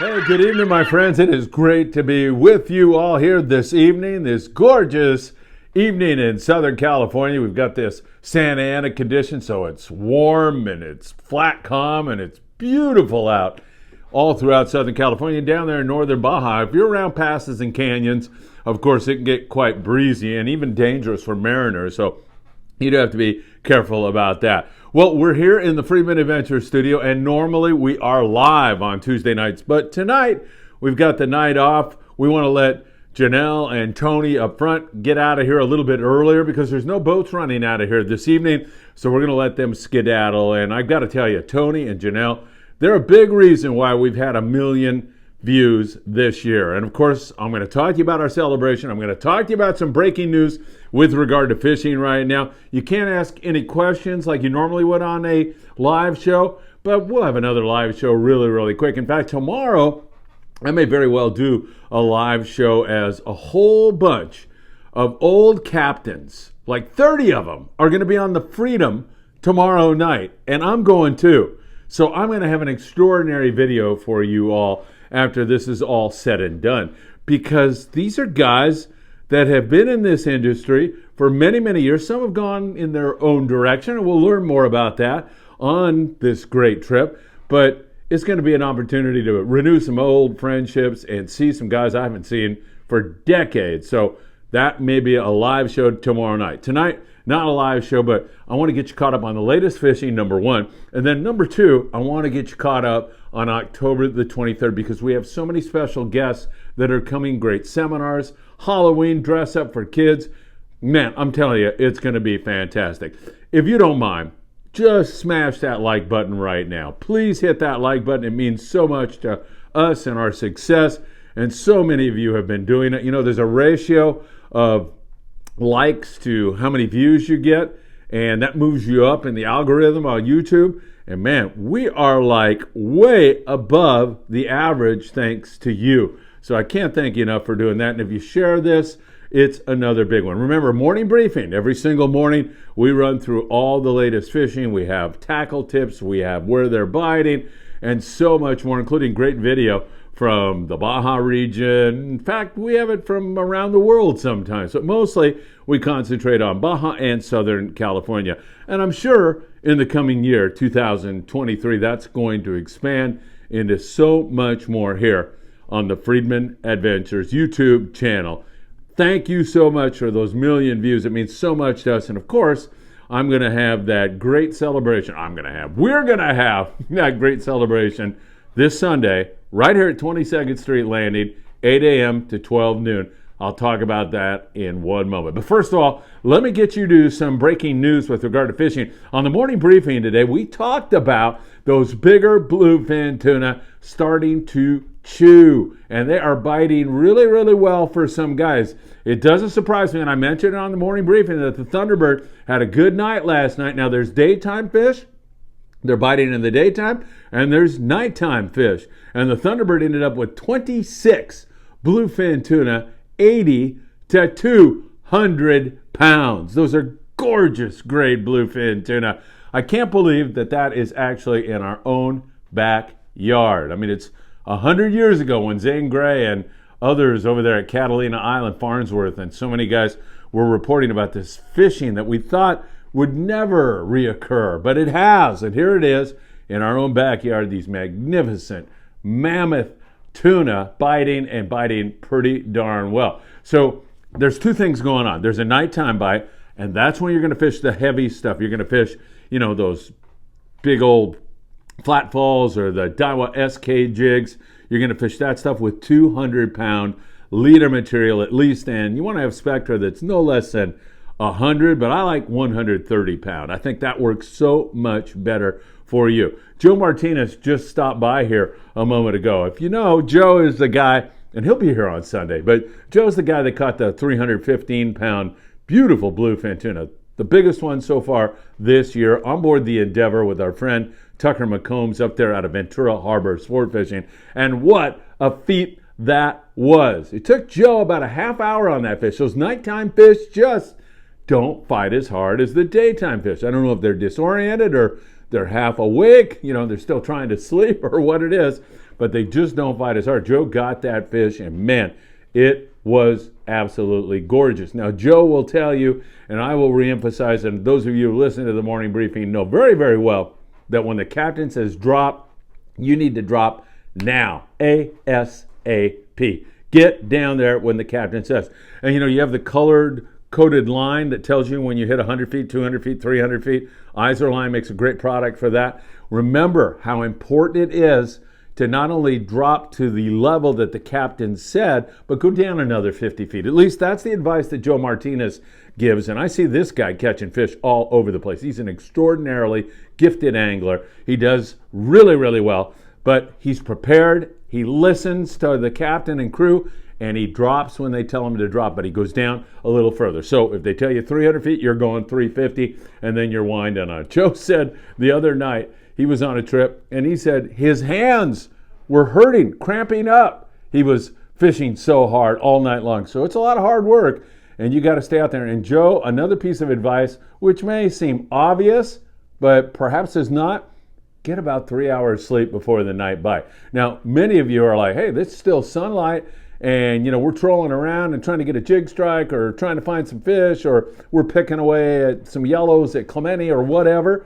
Hey, good evening, my friends. It is great to be with you all here this evening, this gorgeous evening in Southern California. We've got this Santa Ana condition, so it's warm and it's flat calm and it's beautiful out all throughout Southern California. Down there in northern Baja, if you're around passes and canyons, of course, it can get quite breezy and even dangerous for mariners, so you do have to be careful about that. Well, we're here in the Friedman Adventurers studio, and normally we are live on Tuesday nights, but tonight we've got the night off. We want to let Janelle and Tony up front get out of here a little bit earlier because there's no boats running out of here this evening, so we're going to let them skedaddle. And I've got to tell you, Tony and Janelle, they're a big reason why we've had 1 million views this year. And of course, I'm going to talk to you about our celebration. I'm going to talk to you about some breaking news with regard to fishing right now. You can't ask any questions like you normally would on a live show, but we'll have another live show really quick. In fact, tomorrow, I may very well do a live show as a whole bunch of old captains, like 30 of them, are going to be on the Freedom tomorrow night, and I'm going too. So I'm going to have an extraordinary video for you all after this is all said and done, because these are guys that have been in this industry for many years. Some have gone in their own direction, and we'll learn more about that on this great trip. But it's going to be an opportunity to renew some old friendships and see some guys I haven't seen for decades. So that may be a live show tomorrow night. Tonight, not a live show, but I want to get you caught up on the latest fishing, number one. And then number two, I want to get you caught up on October the 23rd because we have so many special guests that are coming, great seminars, Halloween dress up for kids. Man, I'm telling you, it's going to be fantastic. If you don't mind, just smash that like button right now. Please hit that like button. It means so much to us and our success. And so many of you have been doing it. You know, there's a ratio of likes to how many views you get, and that moves you up in the algorithm on YouTube. And man, we are like way above the average thanks to you. So I can't thank you enough for doing that. And if you share this, it's another big one. Remember, morning briefing. Every single morning, we run through all the latest fishing. We have tackle tips. We have where they're biting and so much more, including great video from the Baja region. In fact, we have it from around the world sometimes, but mostly we concentrate on Baja and Southern California. And I'm sure in the coming year, 2023, that's going to expand into so much more here on the Friedman Adventures YouTube channel. Thank you so much for those 1 million views. It means so much to us. And of course, I'm going to have that great celebration. We're going to have that great celebration this Sunday right here at 22nd Street Landing, 8 a.m. to 12 noon. I'll talk about that in one moment. But first of all, let me get you to some breaking news with regard to fishing. On the morning briefing today, we talked about those bigger bluefin tuna starting to chew, and they are biting really well for some guys. It doesn't surprise me, and I mentioned it on the morning briefing, that the Thunderbird had a good night last night. Now, there's daytime fish. They're biting in the daytime, and there's nighttime fish. And the Thunderbird ended up with 26 bluefin tuna, 80 to 200 pounds. Those are gorgeous grade bluefin tuna. I can't believe that that is actually in our own backyard. I mean, it's 100 years ago when Zane Grey and others over there at Catalina Island, Farnsworth, and so many guys were reporting about this fishing that we thought would never reoccur, but it has. And here it is in our own backyard, these magnificent mammoth tuna biting pretty darn well. So there's two things going on. There's a nighttime bite, and that's when you're going to fish the heavy stuff. You're going to fish, those big old flat falls or the Daiwa SK jigs. You're going to fish that stuff with 200-pound leader material at least, and you want to have spectra that's no less than 100, but I like 130 pound. I think that works so much better for you. Joe Martinez just stopped by here a moment ago. If you know, Joe is the guy, and he'll be here on Sunday, but Joe's the guy that caught the 315-pound beautiful bluefin tuna, the biggest one so far this year, on board the Endeavor with our friend Tucker McCombs up there out of Ventura Harbor Sportfishing. And what a feat that was. It took Joe about a half hour on that fish. Those nighttime fish just don't fight as hard as the daytime fish. I don't know if they're disoriented or they're half awake, they're still trying to sleep or what it is. but they just don't fight as hard. Joe got that fish, and man, it was absolutely gorgeous. Now, Joe will tell you, and I will reemphasize, and those of you who listen to the morning briefing know very, very well that when the captain says drop, you need to drop now, ASAP. Get down there when the captain says. And you have the coded line that tells you when you hit 100 feet, 200 feet, 300 feet. Iser line makes a great product for that. Remember how important it is to not only drop to the level that the captain said, but go down another 50 feet. At least that's the advice that Joe Martinez gives. And I see this guy catching fish all over the place. He's an extraordinarily gifted angler. He does really, really well, but he's prepared. He listens to the captain and crew, and he drops when they tell him to drop, but he goes down a little further. So if they tell you 300 feet, you're going 350, and then you're winding on. Joe said the other night, he was on a trip, and he said his hands were hurting, cramping up. He was fishing so hard all night long. So it's a lot of hard work, and you got to stay out there. And Joe, another piece of advice, which may seem obvious, but perhaps is not, get about 3 hours sleep before the night bite. Now, many of you are like, hey, this is still sunlight, and we're trolling around and trying to get a jig strike or trying to find some fish, or we're picking away at some yellows at Clemente or whatever.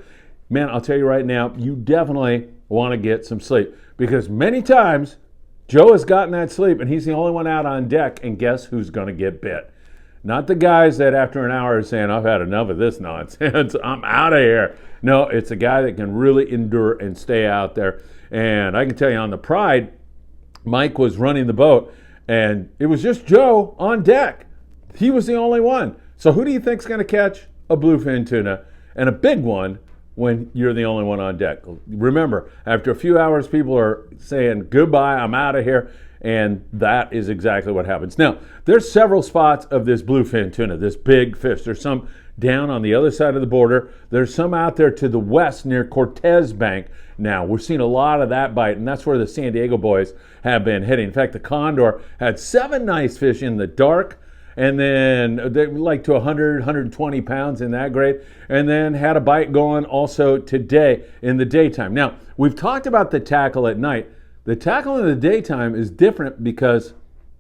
Man, I'll tell you right now, you definitely want to get some sleep, because many times Joe has gotten that sleep and he's the only one out on deck, and guess who's going to get bit? Not the guys that after an hour are saying, I've had enough of this nonsense, I'm out of here. No, it's a guy that can really endure and stay out there. And I can tell you on the Pride, Mike was running the boat, and it was just Joe on deck. He was the only one. So who do you think's going to catch a bluefin tuna, and a big one, when you're the only one on deck? Remember, after a few hours, people are saying, goodbye, I'm out of here, and that is exactly what happens. Now, there's several spots of this bluefin tuna, this big fish. There's some down on the other side of the border. There's some out there to the west near Cortez Bank. Now, we're seeing a lot of that bite, and that's where the San Diego boys have been hitting. In fact, the Condor had 7 nice fish in the dark, and then they like to 100, 120 pounds in that grade, and then had a bite going also today in the daytime. Now, we've talked about the tackle at night. The tackle in the daytime is different because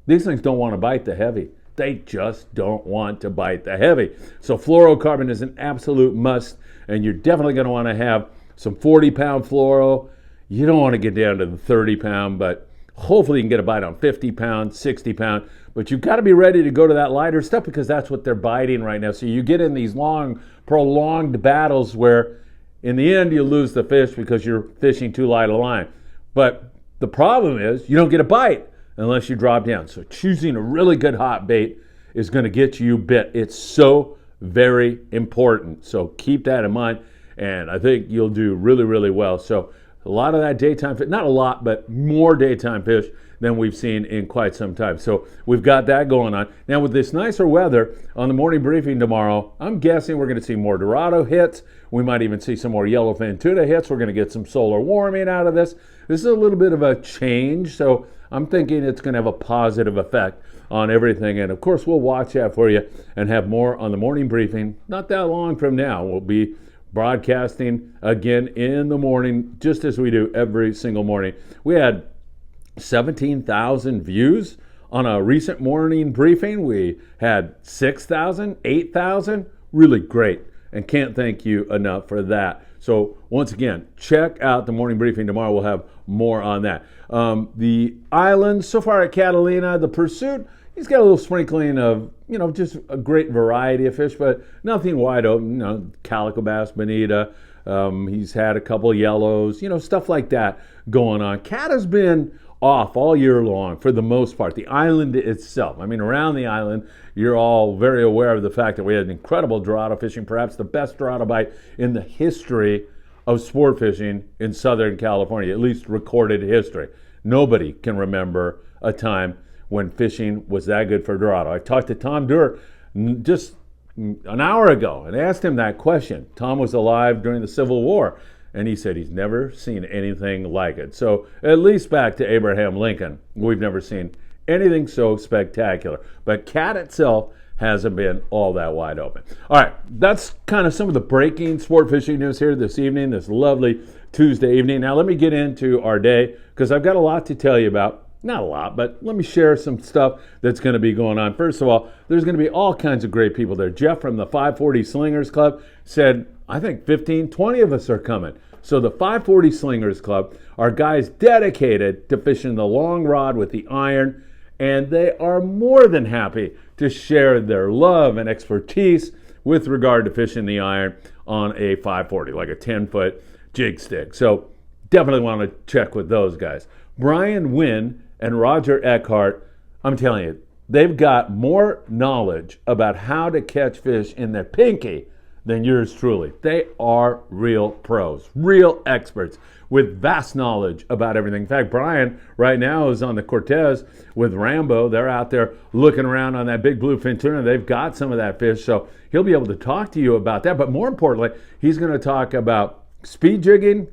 these things don't want to bite the heavy. They just don't want to bite the heavy. So fluorocarbon is an absolute must, and you're definitely going to want to have some 40-pound fluoro. You don't want to get down to the 30-pound, but hopefully you can get a bite on 50-pound, 60-pound. But you've got to be ready to go to that lighter stuff, because that's what they're biting right now. So you get in these long, prolonged battles where in the end you lose the fish because you're fishing too light a line. But the problem is you don't get a bite unless you drop down. So choosing a really good hot bait is going to get you bit. It's so very important. So keep that in mind, and I think you'll do really, really well. So a lot of that daytime fish, not a lot, but more daytime fish than we've seen in quite some time. So we've got that going on. Now with this nicer weather on the morning briefing tomorrow, I'm guessing we're going to see more Dorado hits. We might even see some more yellowfin tuna hits. We're going to get some solar warming out of this. This is a little bit of a change, so I'm thinking it's going to have a positive effect on everything. And of course, we'll watch that for you and have more on the morning briefing not that long from now. We'll be broadcasting again in the morning, just as we do every single morning. We had 17,000 views on a recent morning briefing. We had 6,000, 8,000. Really great, and can't thank you enough for that. So once again, check out the morning briefing tomorrow. We'll have more on that. The islands, so far at Catalina, the Pursuit, he's got a little sprinkling of, just a great variety of fish, but nothing wide open. Calico bass, bonita. He's had a couple yellows, stuff like that going on. Cat has been off all year long for the most part. The island itself, around the island, you're all very aware of the fact that we had an incredible Dorado fishing, perhaps the best Dorado bite in the history of sport fishing in Southern California, at least recorded history. Nobody can remember a time when fishing was that good for Dorado. I talked to Tom Durr just an hour ago and asked him that question. Tom was alive during the Civil War, and he said he's never seen anything like it. So at least back to Abraham Lincoln, we've never seen anything so spectacular. But Cat itself hasn't been all that wide open. All right, that's kind of some of the breaking sport fishing news here this evening, this lovely Tuesday evening. Now let me get into our day because I've got a lot to tell you about. Not a lot, but let me share some stuff that's going to be going on. First of all, there's going to be all kinds of great people there. Jeff from the 540 Slingers Club said, I think 15, 20 of us are coming. So the 540 Slingers Club are guys dedicated to fishing the long rod with the iron, and they are more than happy to share their love and expertise with regard to fishing the iron on a 540, like a 10-foot jig stick. So definitely want to check with those guys. Brian Wynn and Roger Eckhart, I'm telling you, they've got more knowledge about how to catch fish in their pinky than yours truly. They are real pros, real experts with vast knowledge about everything. In fact, Brian right now is on the Cortez with Rambo. They're out there looking around on that big bluefin tuna. They've got some of that fish, so he'll be able to talk to you about that. But more importantly, he's going to talk about speed jigging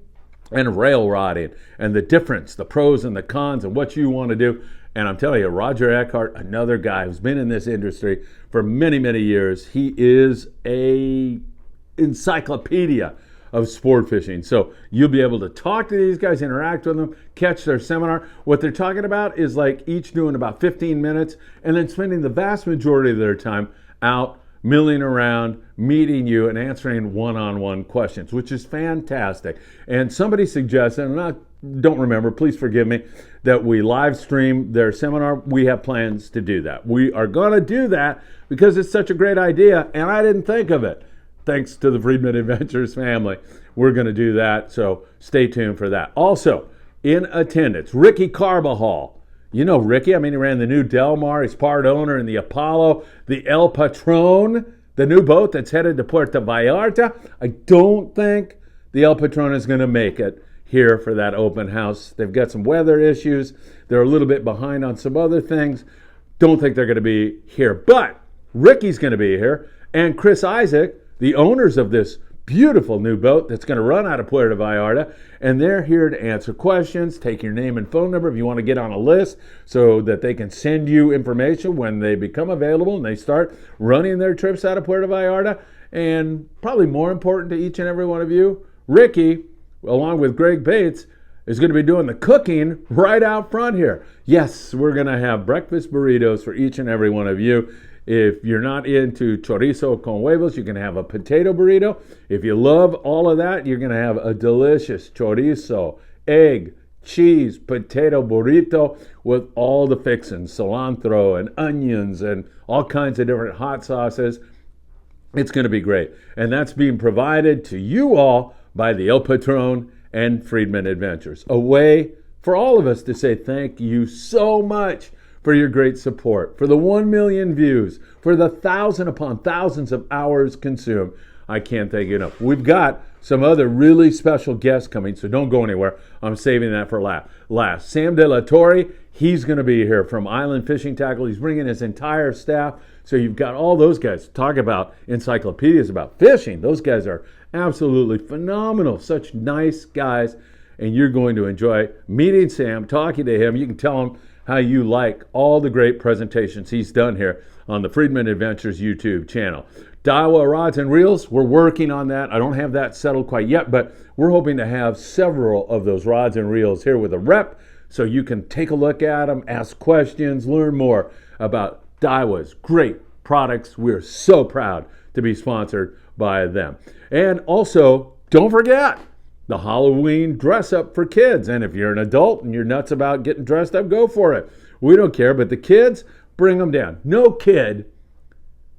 and rail rodding and the difference, the pros and the cons, and what you want to do. And I'm telling you, Roger Eckhart, another guy who's been in this industry for many, many years. He is a encyclopedia of sport fishing. So you'll be able to talk to these guys, interact with them, catch their seminar. What they're talking about is like each doing about 15 minutes and then spending the vast majority of their time out milling around, meeting you, and answering one-on-one questions, which is fantastic. And somebody suggested, and I don't remember, please forgive me, that we live stream their seminar. We have plans to do that. We are going to do that because it's such a great idea, and I didn't think of it. Thanks to the Friedman Adventurers family, we're going to do that, so stay tuned for that. Also, in attendance, Ricky Carbajal. You know Ricky, I mean, he ran the new Del Mar. He's part owner in the Apollo, the El Patron, the new boat that's headed to Puerto Vallarta. I don't think the El Patron is going to make it here for that open house. They've got some weather issues. They're a little bit behind on some other things. Don't think they're going to be here. But Ricky's going to be here, and Chris Isaac, the owners of this beautiful new boat that's going to run out of Puerto Vallarta, and they're here to answer questions, take your name and phone number if you want to get on a list so that they can send you information when they become available and they start running their trips out of Puerto Vallarta. And probably more important to each and every one of you, Ricky, along with Greg Bates, is going to be doing the cooking right out front here. Yes, we're going to have breakfast burritos for each and every one of you. If you're not into chorizo con huevos, you can have a potato burrito. If you love all of that, you're going to have a delicious chorizo, egg, cheese, potato burrito with all the fixings, cilantro and onions and all kinds of different hot sauces. It's going to be great. And that's being provided to you all by the El Patron and Friedman Adventures. A way for all of us to say thank you so much for your great support, for the 1 million views, for the thousand upon thousands of hours consumed. I can't thank you enough. We've got some other really special guests coming, so don't go anywhere. I'm saving that for last. Sam De La Torre, he's going to be here from Island Fishing Tackle. He's bringing his entire staff. So you've got all those guys. Talk about encyclopedias about fishing. Those guys are absolutely phenomenal. Such nice guys. And you're going to enjoy meeting Sam, talking to him. You can tell him how you like all the great presentations he's done here on the Friedman Adventures YouTube channel. Daiwa Rods and Reels, we're working on that. I don't have that settled quite yet, but we're hoping to have several of those rods and reels here with a rep so you can take a look at them, ask questions, learn more about Daiwa's great products. We're so proud to be sponsored by them. And also, don't forget, the Halloween dress up for kids. And if you're an adult and you're nuts about getting dressed up, go for it. We don't care, but the kids, bring them down. No kid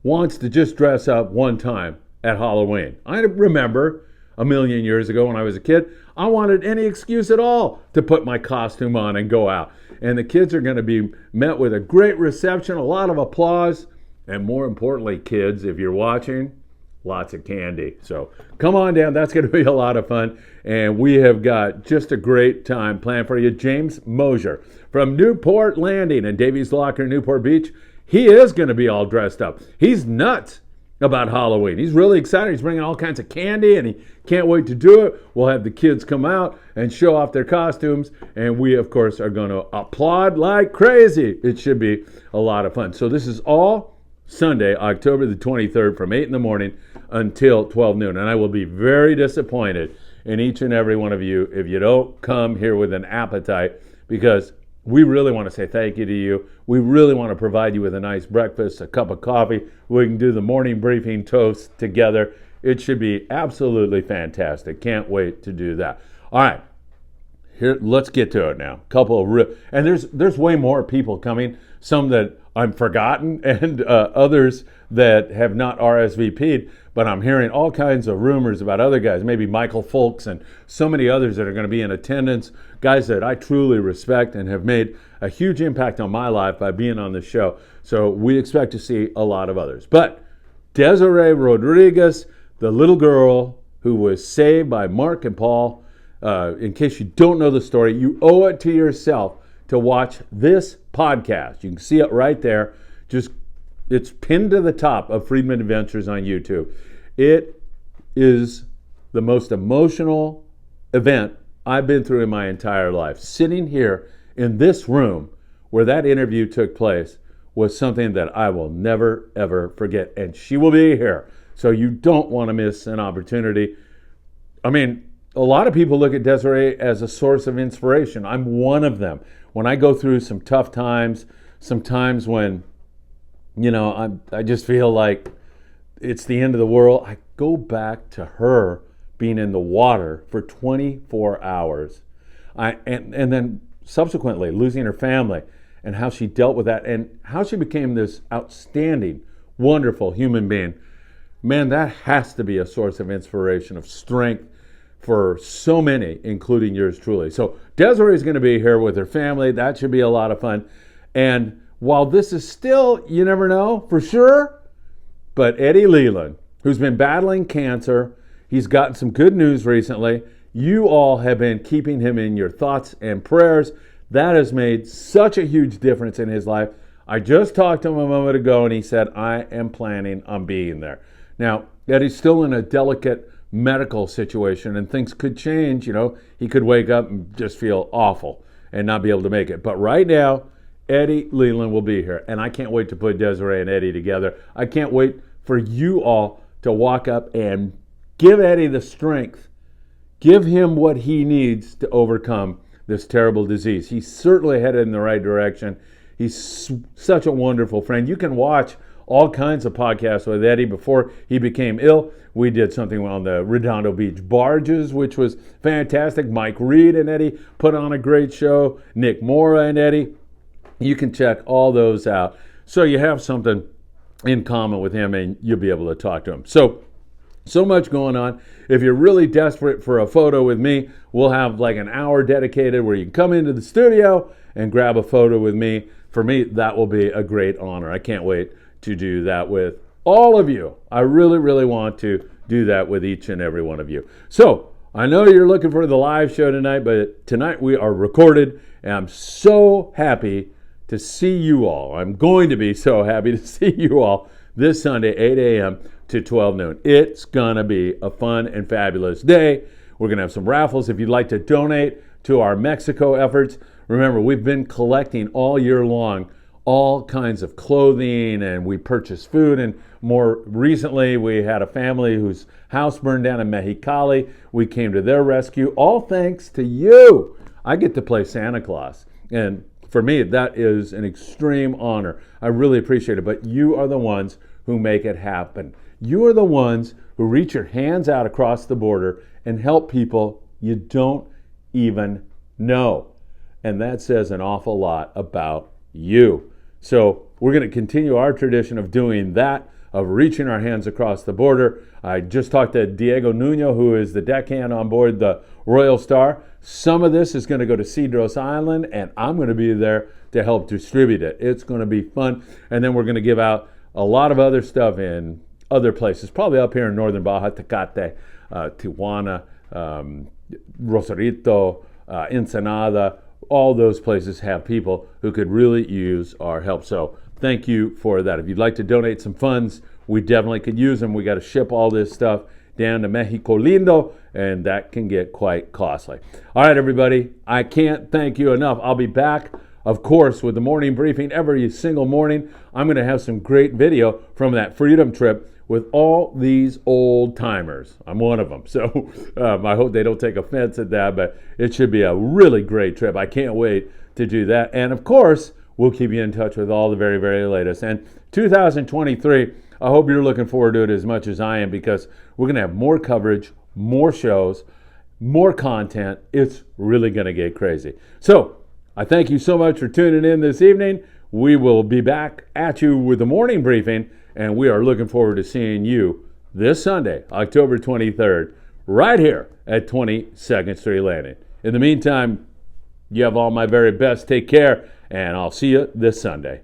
wants to just dress up one time at Halloween. I remember a million years ago when I was a kid, I wanted any excuse at all to put my costume on and go out. And the kids are going to be met with a great reception, a lot of applause, and more importantly, kids, if you're watching, lots of candy. So come on down. That's going to be a lot of fun. And we have got just a great time planned for you. James Mosier from Newport Landing and Davies Locker, Newport Beach. He is going to be all dressed up. He's nuts about Halloween. He's really excited. He's bringing all kinds of candy and he can't wait to do it. We'll have the kids come out and show off their costumes. And we, of course, are going to applaud like crazy. It should be a lot of fun. So this is all Sunday, October the 23rd, from 8 in the morning until 12 noon. And I will be very disappointed in each and every one of you if you don't come here with an appetite, because we really want to say thank you to you. We really want to provide you with a nice breakfast, a cup of coffee. We can do the morning briefing toast together. It should be absolutely fantastic. Can't wait to do that. All right, here, let's get to it now. And there's way more people coming. Some that I'm forgotten, and others that have not RSVP'd. But I'm hearing all kinds of rumors about other guys, maybe Michael Folks and so many others that are going to be in attendance, guys that I truly respect and have made a huge impact on my life by being on the show. So we expect to see a lot of others. But Desiree Rodriguez, the little girl who was saved by Mark and Paul, in case you don't know the story, you owe it to yourself to watch this podcast. You can see it right there. It's pinned to the top of Friedman Adventures on YouTube. It is the most emotional event I've been through in my entire life. Sitting here in this room where that interview took place was something that I will never, ever forget. And she will be here. So you don't want to miss an opportunity. I mean, a lot of people look at Desiree as a source of inspiration. I'm one of them. When I go through some tough times, some times when, I just feel like it's the end of the world, I go back to her being in the water for 24 hours. And then subsequently losing her family and how she dealt with that and how she became this outstanding, wonderful human being. Man, that has to be a source of inspiration, of strength for so many, including yours truly. So Desiree is going to be here with her family. That should be a lot of fun. And while this is still, you never know for sure, but Eddie Leland, who's been battling cancer, he's gotten some good news recently. You all have been keeping him in your thoughts and prayers. That has made such a huge difference in his life. I just talked to him a moment ago, and he said, I am planning on being there. Now, Eddie's still in a delicate medical situation, and things could change. He could wake up and just feel awful and not be able to make it. But right now, Eddie Leland will be here, and I can't wait to put Desiree and Eddie together. I can't wait for you all to walk up and give Eddie the strength. Give him what he needs to overcome this terrible disease. He's certainly headed in the right direction. He's such a wonderful friend. You can watch all kinds of podcasts with Eddie before he became ill. We did something on the Redondo Beach barges, which was fantastic. Mike Reed and Eddie put on a great show. Nick Mora and Eddie. You can check all those out. So you have something in common with him, and you'll be able to talk to him. So much going on. If you're really desperate for a photo with me, we'll have like an hour dedicated where you can come into the studio and grab a photo with me. For me, that will be a great honor. I can't wait to do that with all of you. I really, really want to do that with each and every one of you. So I know you're looking for the live show tonight, but tonight we are recorded, and I'm so happy to see you all. I'm going to be so happy to see you all this Sunday, 8 a.m. to 12 noon. It's going to be a fun and fabulous day. We're going to have some raffles. If you'd like to donate to our Mexico efforts, remember, we've been collecting all year long all kinds of clothing, and we purchased food, and more recently we had a family whose house burned down in Mexicali. We came to their rescue, all thanks to you. I get to play Santa Claus, and for me, that is an extreme honor. I really appreciate it, but you are the ones who make it happen. You are the ones who reach your hands out across the border and help people you don't even know. And that says an awful lot about you. So we're going to continue our tradition of doing that, of reaching our hands across the border. I just talked to Diego Nuno, who is the deckhand on board the Royal Star. Some of this is going to go to Cedros Island, and I'm going to be there to help distribute it. It's going to be fun. And then we're going to give out a lot of other stuff in other places, probably up here in northern Baja, Tecate, Tijuana, Rosarito, Ensenada. All those places have people who could really use our help. So thank you for that. If you'd like to donate some funds, we definitely could use them. We got to ship all this stuff down to Mexico Lindo, and that can get quite costly. All right, everybody, I can't thank you enough. I'll be back Of course, with the morning briefing every single morning, I'm going to have some great video from that Freedom trip with all these old timers. I'm one of them, so I hope they don't take offense at that, but it should be a really great trip. I can't wait to do that. And of course, we'll keep you in touch with all the very, very latest. And 2023, I hope you're looking forward to it as much as I am, because we're going to have more coverage, more shows, more content. It's really going to get crazy. So I thank you so much for tuning in this evening. We will be back at you with the morning briefing, and we are looking forward to seeing you this Sunday, October 23rd, right here at 22nd Street Landing. In the meantime, you have all my very best. Take care, and I'll see you this Sunday.